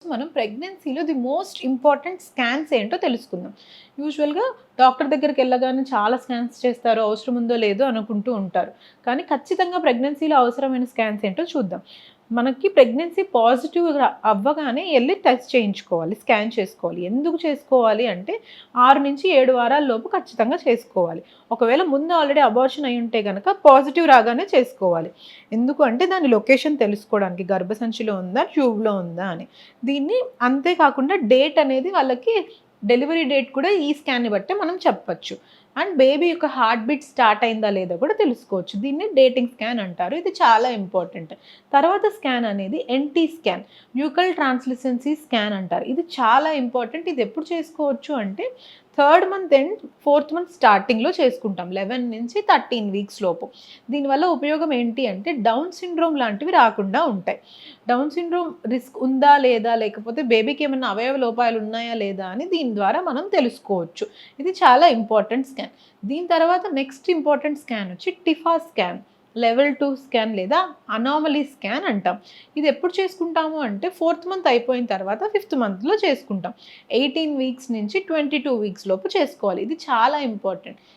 మనం ప్రెగ్నెన్సీలో the most important scans ఏంటో తెలుసుకుందాం. యూజువల్‌గా డాక్టర్ దగ్గరికెళ్ళగానే చాలా స్కాన్స్ చేస్తారు. అవసరం ఉందో లేదో అనుకుంటూ ఉంటారు. కానీ ఖచ్చితంగా ప్రెగ్నెన్సీలో అవసరమైన స్కాన్స్ ఏంటో చూద్దాం. మనకి ప్రెగ్నెన్సీ పాజిటివ్‌గా అవ్వగానే ఎళ్లి టెస్ట్ చేయించుకోవాలి. స్కాన్ చేసుకోవాలి. ఎందుకు చేసుకోవాలి అంటే 6-7 వారాల లోపు ఖచ్చితంగా చేసుకోవాలి. ఒకవేళ ముందు ఆల్రెడీ అబార్షన్ అయ్యుంటే గనక పాజిటివ్ రాగానే చేసుకోవాలి. ఎందుకు అంటే దాని లొకేషన్ తెలుసుకోవడానికి గర్భసంచిలో ఉందా? ట్యూబ్‌లో ఉందా అని. దీన్ని అంతే కాకుండా డేట్ అనేది వాళ్ళకి డెలివరీ డేట్ కూడా ఈ స్కాన్‌ని బట్టే మనం చెప్పొచ్చు. అండ్ బేబీ యొక్క హార్ట్ బీట్ స్టార్ట్ అయిందా లేదా కూడా తెలుసుకోవచ్చు. దీన్ని డేటింగ్ స్కాన్ అంటారు. ఇది చాలా ఇంపార్టెంట్. తర్వాత స్కాన్ అనేది ఎన్‌టీ స్కాన్, న్యూకల్ ట్రాన్స్‌లుసెన్సీ స్కాన్ అంటారు. ఇది చాలా ఇంపార్టెంట్. ఇది ఎప్పుడు చేసుకోవచ్చు అంటే third month end, fourth month స్టార్టింగ్‌లో చేసుకుంటాం. 11-13 వీక్స్ లోపు. దీనివల్ల ఉపయోగం ఏంటి అంటే డౌన్ సిండ్రోమ్ లాంటివి రాకుండా ఉంటాయి. డౌన్ సిండ్రోమ్ రిస్క్ ఉందా లేదా? లేకపోతే బేబీకి ఏమన్నా అవయవ లోపాలు ఉన్నాయా లేదా? అని దీని ద్వారా మనం తెలుసుకోవచ్చు. ఇది చాలా ఇంపార్టెంట్ స్కాన్. దీని తర్వాత నెక్స్ట్ ఇంపార్టెంట్ స్కాన్ వచ్చి టిఫా స్కాన్. లెవెల్ 2 స్కాన్ లేదా అనామలీ స్కాన్ అంటాం. ఇది ఎప్పుడు చేసుకుంటాము అంటే ఫోర్త్ మంత్ అయిపోయిన తర్వాత ఫిఫ్త్ మంత్‌లో చేసుకుంటాం. 18 వీక్స్ నుంచి 22 వీక్స్ లోపు చేసుకోవాలి. ఇది చాలా ఇంపార్టెంట్.